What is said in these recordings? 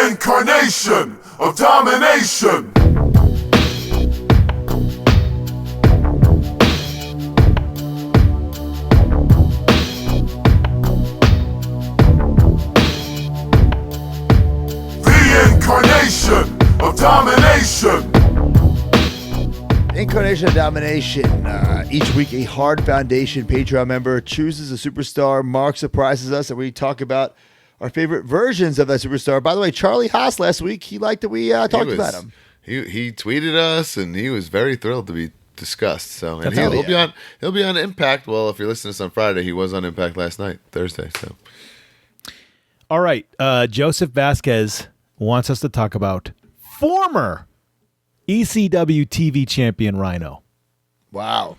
Incarnation of Domination. The Incarnation of Domination. Incarnation of Domination. Each week, a Hard Foundation Patreon member chooses a superstar. Mark surprises us, and we talk about our favorite versions of that superstar. By the way, Charlie Haas last week, he liked that we talked about him. He tweeted us, and he was very thrilled to be discussed. So, and he'll be on Impact. Well, if you're listening to this on Friday, he was on Impact last night, Thursday. So, all right, Joseph Vasquez wants us to talk about former ECW TV champion Rhino. Wow.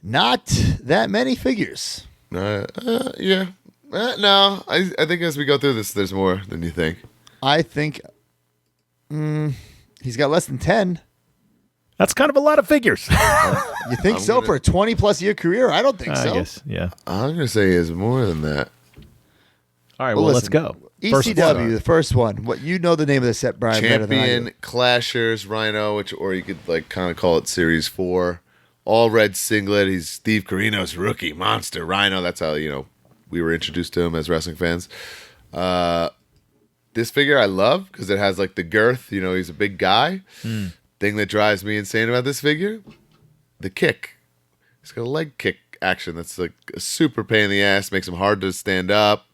Not that many figures. Yeah. No, I think as we go through this, there's more than you think. I think he's got less than 10. That's kind of a lot of figures. You think for a 20-plus year career? I don't think so. I guess, yeah. I'm going to say he has more than that. All right, well let's go. ECW, the first one. What you know the name of the set, Brian, better than I do. Champion, Clashers, Rhino, or you could like kind of call it Series 4. All red singlet. He's Steve Corino's rookie monster Rhino. That's how we were introduced to him as wrestling fans. This figure I love because it has like the girth. He's a big guy. Thing that drives me insane about this figure, the kick. He's got a leg kick action that's like a super pain in the ass. Makes him hard to stand up.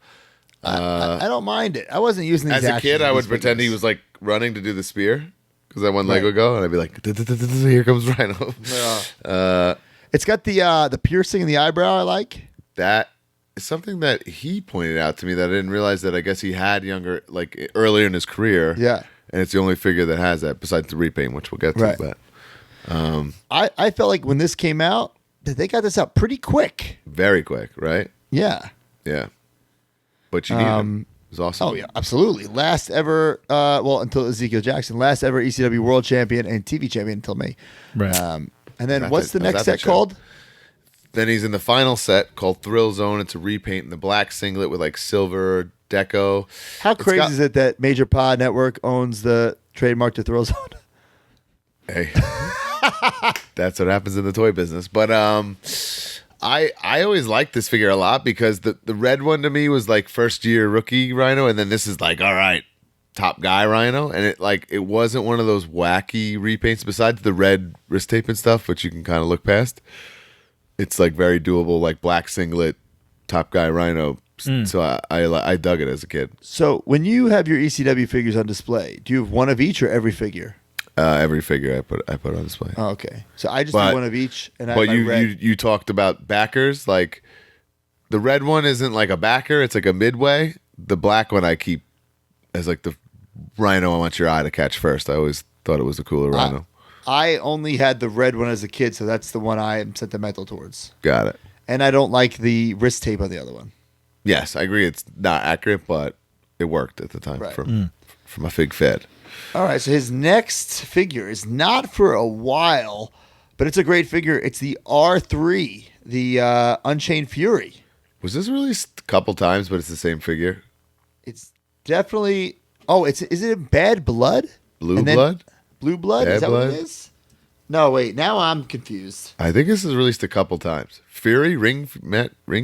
I don't mind it. I wasn't using these as a kid. I would pretend he was like running to do the spear because that one leg would go, and I'd be like, "Here comes Rhino." It's got the piercing in the eyebrow. I like that. Is something that he pointed out to me that I didn't realize that I guess he had earlier in his career. Yeah, and it's the only figure that has that besides the repaint, which we'll get to. Right. But I felt like when this came out, that they got this out pretty quick. Very quick, right? Yeah. But you need him. It was awesome. Oh, yeah, absolutely. Last ever, until Ezekiel Jackson, last ever ECW World Champion and TV Champion until May. Right. And then what's the next set called? Then he's in the final set called Thrill Zone. It's a repaint in the black singlet with like silver deco. How crazy is it that Major Pod Network owns the trademark to Thrill Zone? Hey. That's what happens in the toy business. But I always liked this figure a lot because the red one to me was like first year rookie Rhino, and then this is like, all right, top guy Rhino, and it wasn't one of those wacky repaints besides the red wrist tape and stuff, which you can kind of look past. It's like very doable, like black singlet, top guy Rhino. So I dug it as a kid. So when you have your ECW figures on display, do you have one of each or every figure? Every figure I put on display. Oh, okay. So I just do one of each. But you talked about backers. Like the red one isn't like a backer. It's like a midway. The black one I keep as like the Rhino I want your eye to catch first. I always thought it was a cooler Rhino. I only had the red one as a kid, so that's the one I am sentimental towards. Got it. And I don't like the wrist tape on the other one. Yes, I agree. It's not accurate, but it worked at the time from a fig fed. All right, so his next figure is not for a while, but it's a great figure. It's the R3, the Unchained Fury. Was this released a couple times, but it's the same figure? It's definitely... Oh, is it Bad Blood? Blue Blood? Blue Blood? Bad is that Blood? what it is? No, wait. Now I'm confused. I think this is released a couple times. Fury? Ring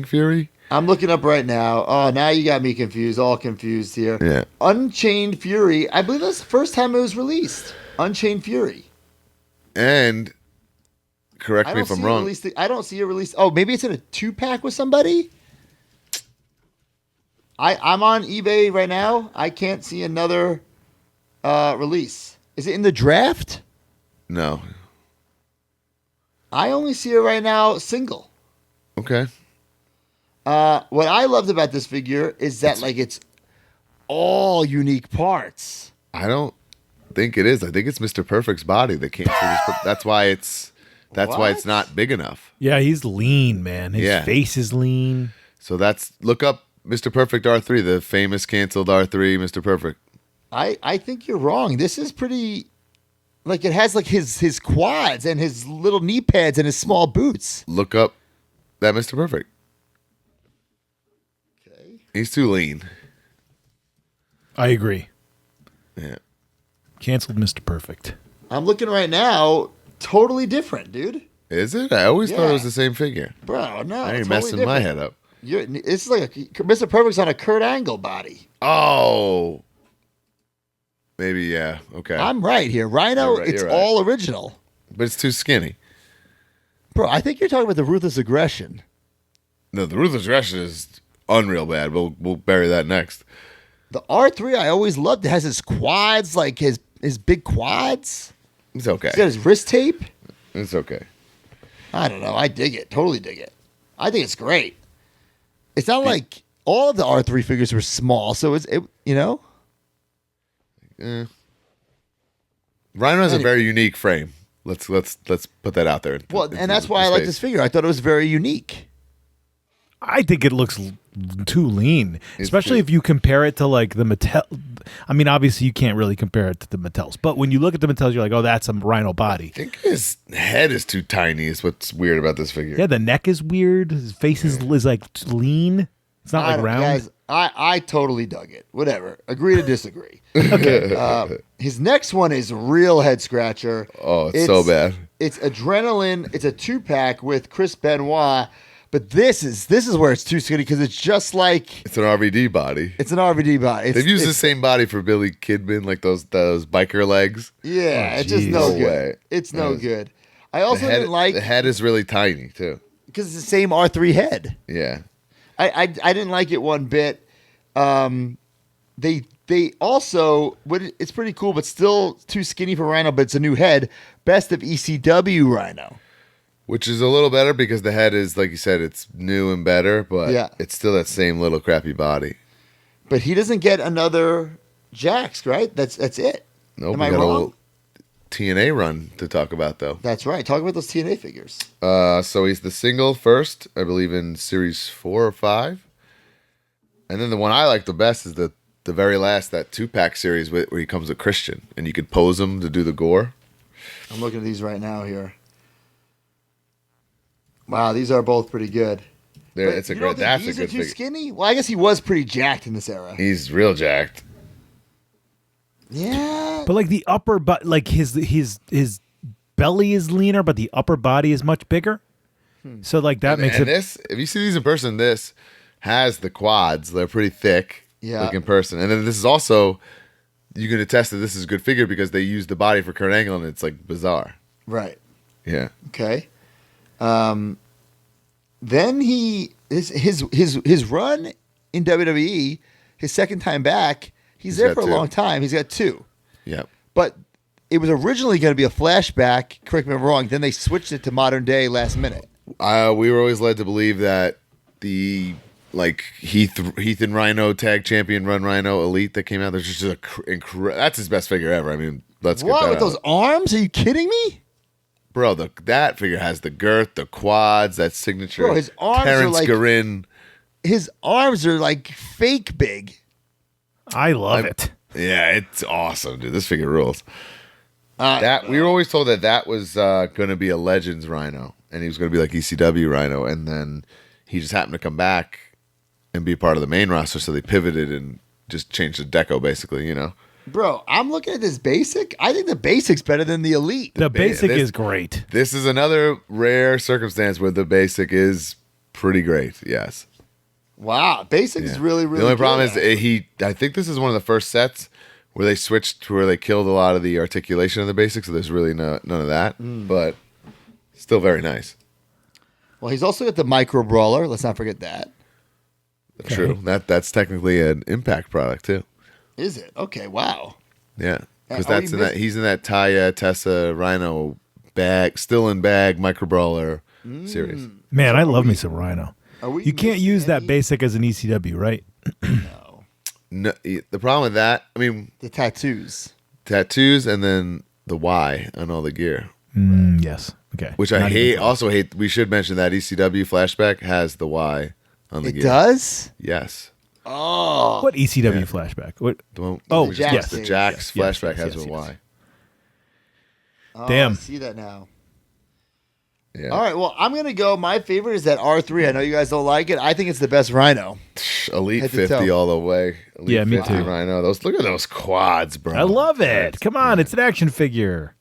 Fury? I'm looking up right now. Oh, now you got me confused. All confused here. Yeah. Unchained Fury. I believe that's the first time it was released. Unchained Fury. And correct me if I'm wrong. I don't see it released. Oh, maybe it's in a 2-pack with somebody? I'm on eBay right now. I can't see another release. Is it in the draft? No. I only see it right now single. Okay. What I loved about this figure is that it's all unique parts. I don't think it is. I think it's Mr. Perfect's body that can't. That's why it's not big enough. Yeah, he's lean, man. His face is lean. So look up Mr. Perfect R3, the famous canceled R3 Mr. Perfect. I think you're wrong. This is pretty. It has his quads and his little knee pads and his small boots. Look up that Mr. Perfect. He's too lean. I agree. Yeah. Canceled Mr. Perfect. I'm looking right now. Totally different, dude. Is it? I always thought Yeah. it was the same figure. Bro, no. I ain't totally messing my different. head up. It's like Mr. Perfect's on a Kurt Angle body. Oh. Maybe, yeah. Okay. I'm right here. Rhino, You're right, it's you're right. all original. But it's too skinny. Bro, I think you're talking about the Ruthless Aggression. No, the Ruthless Aggression is unreal bad. We'll bury that next. The R3 I always loved. It has his quads, like his big quads. It's okay. He's got his wrist tape. It's okay. I don't know. I dig it. Totally dig it. I think it's great. It's not like all of the R3 figures were small, so you know? Rhino has a very unique frame. Let's put that out there. Well, and that's why I like this figure. I thought it was very unique. I think it looks too lean, especially if you compare it to like the Mattel. I mean, obviously you can't really compare it to the Mattels, but when you look at the Mattels, you're like, oh, that's a Rhino body. I think his head is too tiny. Is what's weird about this figure. Yeah, the neck is weird. His face is like lean. It's not like round. Guys, I totally dug it. Whatever. Agree to disagree. Okay. His next one is real head scratcher. Oh, it's so bad. It's Adrenaline. It's a 2-pack with Chris Benoit. But this is where it's too skinny because it's just like It's an RVD body. it's an RVD body. They've used the same body for Billy Kidman, like those biker legs. Yeah, Oh, it's just geez. no No good. way. It's no good. I also didn't like the head is really tiny too. because it's the same R3 head. Yeah. I didn't like it one bit. They also it's pretty cool, but still too skinny for Rhino. But it's a new head. Best of ECW Rhino. Which is a little better because the head is, like you said, it's new and better, but Yeah. it's still that same little crappy body. But he doesn't get another Jax, right? That's it. Nope, Am we I got a wrong? little TNA run to talk about though. That's right. Talk about those TNA figures. So he's the single first, I believe, in series 4 or 5. And then the one I like the best is the very last, that 2-pack series where he comes with Christian, and you could pose him to do the gore. I'm looking at these right now here. Wow, these are both pretty good. There, But it's a you don't great. think That's a these good are too figure. skinny? Well, I guess he was pretty jacked in this era. He's real jacked. Yeah. But like the upper, but like his belly is leaner, but the upper body is much bigger. So like that makes and it. this, if you see these in person, this has the quads. They're pretty thick. Yeah. Like in person. And then this is also, you can attest that this is a good figure because they use the body for Kurt Angle, and it's like bizarre. Right. Yeah. Okay. Then his run in WWE, his second time back, he's there got for a 2. long time. He's got 2. Yep. But it was originally going to be a flashback. Correct me if I'm wrong. Then they switched it to modern day last minute. We were always led to believe that the Heath and Rhino tag champion run Rhino Elite that came out, there's just that's his best figure ever. I mean, let's get What that with out. those arms? Are you kidding me? Bro, that figure has the girth, the quads, that signature. Bro, his arms are Terrence like- Garin. His arms are like fake big. I love it. Yeah, it's awesome, dude. This figure rules. Uh, We were always told that was going to be a Legends Rhino, and he was going to be like ECW Rhino, and then he just happened to come back and be part of the main roster, so they pivoted and just changed the deco, basically, you know? Bro, I'm looking at this basic. I think the basic's better than the elite. The basic this- is great. This is another rare circumstance where the basic is pretty great, yes. Wow, basic is Yeah. really, really The only good. problem is I think this is one of the first sets where they switched to where they killed a lot of the articulation of the basic, so there's really none of that, but still very nice. Well, he's also got the micro brawler. Let's not forget that. True. That's technically an Impact product too. Is it? Okay, wow. Yeah, because Are we that's in that. miss- He's in that Taya Tessa Rhino bag, still in bag micro brawler series. Man, I love me some Rhino. Are we You can't missing use that any? basic as an ECW, right? No. No, the problem with that, I mean, The tattoos. tattoos and then the Y on all the gear, Yes. Okay. which I Not even hate. close. Also hate. We should mention that ECW flashback has the Y on the It gear. does? Yes. Oh. What ECW flashback? What? The one, Oh, the Jax yes. the days. Jax Yes, flashback yes, has yes, a yes. Y. Oh, Damn. I see that now. Yeah. All right, well, I'm going to go. My favorite is that R3. I know you guys don't like it. I think it's the best Rhino. Elite Head to 50 toe. all the way. Elite Yeah, me 50 too. Rhino. Look at those quads, bro. I love it. Come on, it's an action figure.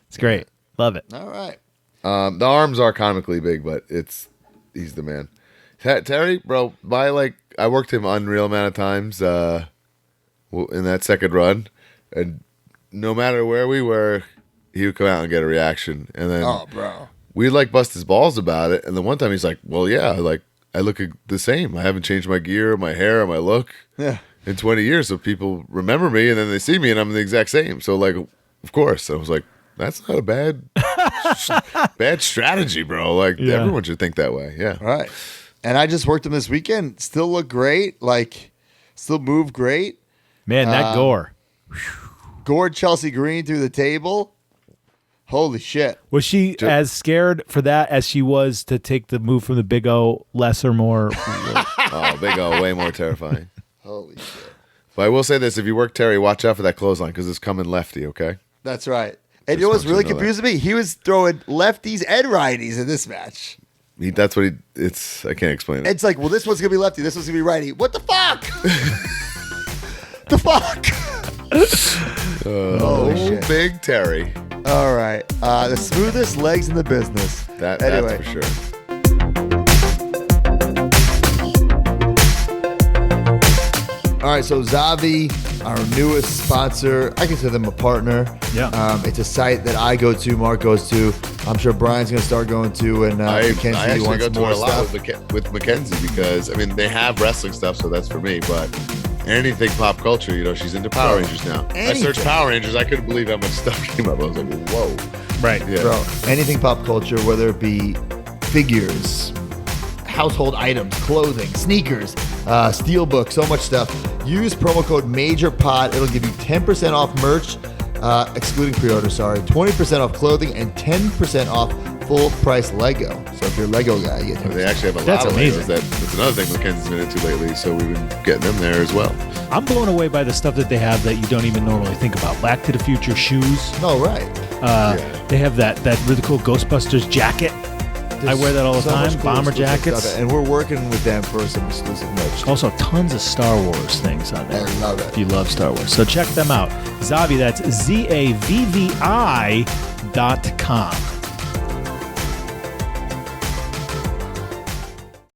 It's great. Love it. All right. The arms are comically big, but he's the man. Terry, bro, I worked him unreal amount of times in that second run, and no matter where we were, he would come out and get a reaction, and then Bro. we'd bust his balls about it. And then one time he's like, "Well, yeah, I look the same. I haven't changed my gear, my hair, or my look in 20 years. So people remember me, and then they see me, and I'm the exact same. So of course, I was like, that's not a bad strategy, bro. Everyone should think that way. Yeah. All right. And I just worked him this weekend. Still look great. Still move great. Man, that gore. Gored Chelsea Green through the table. Holy shit. Was she as scared for that as she was to take the move from the Big O, less or more? Oh, Big O, way more terrifying. Holy shit. But I will say this: if you work Terry, watch out for that clothesline because it's coming lefty. Okay. That's right. And you know what's really want you to know confusing me? He was throwing lefties and righties in this match. That's what it's. I can't explain it. It's like, well, this one's going to be lefty. This one's going to be righty. What the fuck? The fuck? Holy shit. Big Terry. All right. The smoothest legs in the business. That's for sure. All right, so Zavi, our newest sponsor, I consider them a partner. Yeah. It's a site that I go to, Mark goes to. I'm sure Brian's going to start going to, and I Mackenzie actually wants go to more it a lot stuff. with Mackenzie because they have wrestling stuff, so that's for me. But anything pop culture, she's into Power Rangers now. I searched Power Rangers, I couldn't believe how much stuff came up. I was like, whoa. Right. Yeah. Bro, anything pop culture, whether it be figures, household items, clothing, sneakers, Steelbook, so much stuff. Use promo code MAJORPOD. It'll give you 10% off merch, excluding pre-order, 20% off clothing, and 10% off full price Lego. So if you're a Lego guy, you get 10%. They actually have a That's lot of amazing. Legos. That's another thing Mackenzie's been into lately, so we've been getting them there as well. I'm blown away by the stuff that they have that you don't even normally think about. Back to the Future shoes. Oh, right. They have that really cool Ghostbusters jacket. I wear that all the So much time. cool Bomber exclusive jackets. stuff, and we're working with them for some exclusive merch. Also, tons of Star Wars things on there. I love it. If you love Star Wars. So check them out. Zavi, that's ZAVVI.com.